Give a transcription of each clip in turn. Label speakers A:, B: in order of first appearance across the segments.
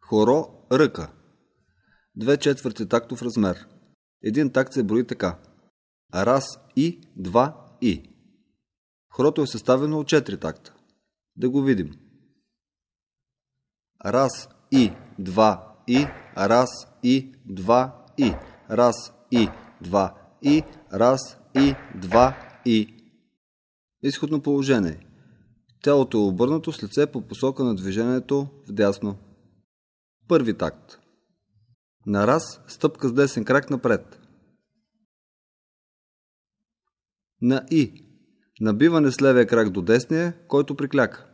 A: Хоро ръка. 2/4 тактов размер. Един такт се брои така. Раз и, два и. Хорото е съставено от 4 такта. Да го видим. Раз и, два и, раз и, два и, раз и, два и, раз и, два и. Изходно положение. Тялото е обърнато с лице по посока на движението вдясно. Първи такт. На раз, стъпка с десен крак напред. На и, набиване с левия крак до десния, който прикляка.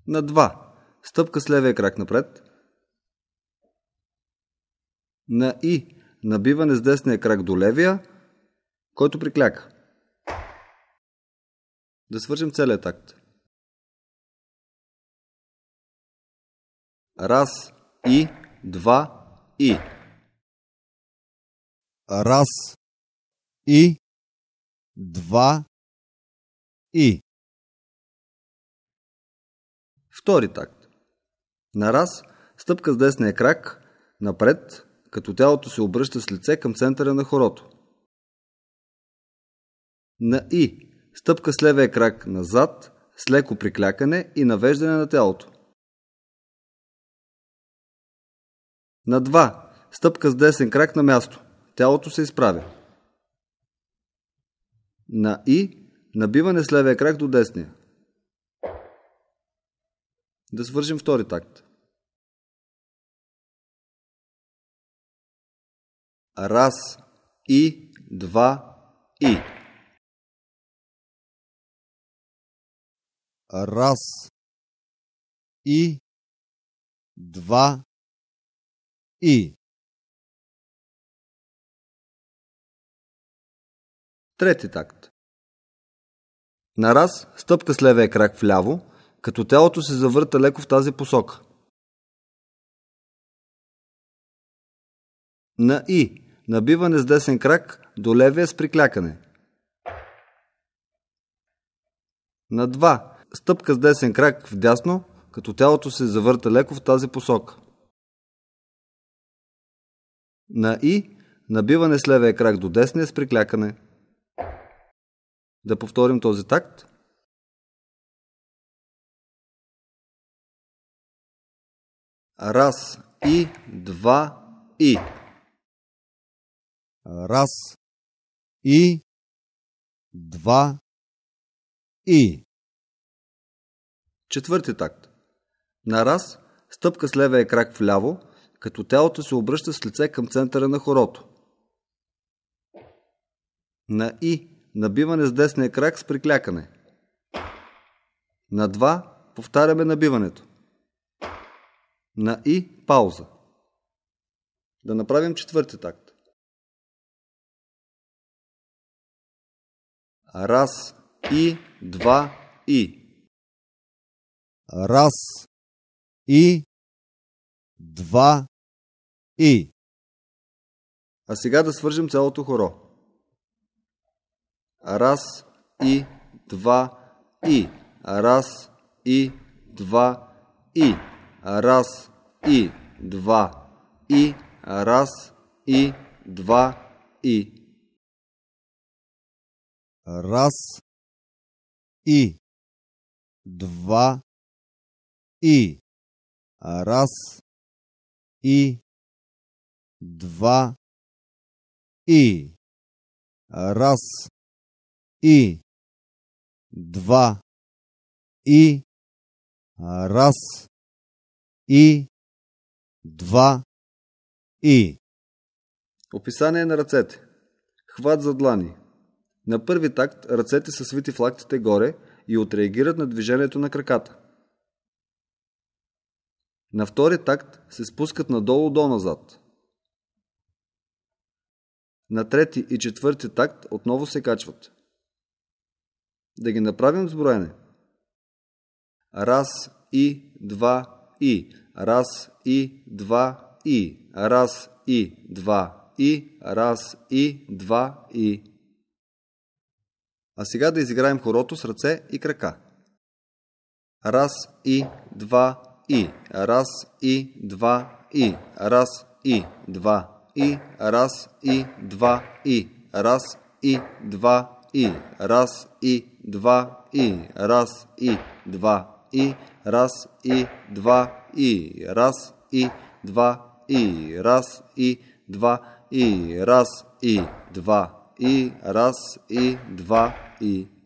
A: На два, стъпка с левия крак напред. На и, набиване с десния крак до левия, който прикляка. Да свържем целият такт. Раз и, два и.
B: Раз и, два и.
A: Втори такт. На раз, стъпка с десния крак напред, като тялото се обръща с лице към центъра на хорото. На и, стъпка с левия крак назад, с леко приклякане и навеждане на тялото. На два, стъпка с десен крак на място, тялото се изправя. На и, набиване с левия крак до десния. Да свържим втори такт. Раз и, два и.
B: Раз и, два и.
A: Трети такт. На раз, стъпка с левия крак вляво, като тялото се завърта леко в тази посока. На и, набиване с десен крак до левия с приклякане. На два, стъпка с десен крак вдясно, като тялото се завърта леко в тази посока. На и, набиване с левия крак до десния с приклякане. Да повторим този такт. Раз и, два и.
B: Раз и, два и.
A: Четвърти такт. На раз, стъпка с левия крак вляво, като тялото се обръща с лице към центъра на хорото. На и, набиване с десния крак с приклякане. На два, повтаряме набиването. На и, пауза. Да направим четвърти такт. Раз и, два и.
B: Раз и, два и.
A: А сега да свържем цялото хоро. Раз и, два и. Раз и, два и. Раз и, два и. Раз и, два и.
B: Раз и, два и. Раз и, два и. Раз и, два и. Раз и, два и.
A: Описание на ръцете. Хват за длани. На първи такт ръцете са свити в лактите горе и отреагират на движението на краката. На втори такт се спускат надолу до назад. На трети и четвърти такт отново се качват. Да ги направим с броене. Раз и, два и. Раз и, два и. Раз и, два и. Раз и, два и. А сега да изиграем хорото с ръце и крака. Раз и, два и. Раз и два и. Раз и два и. Раз и два и. Раз и два и. Раз и два и. Раз и два и. Раз и два и. Раз и два и. Раз и два и. Раз и два и. Раз и два и.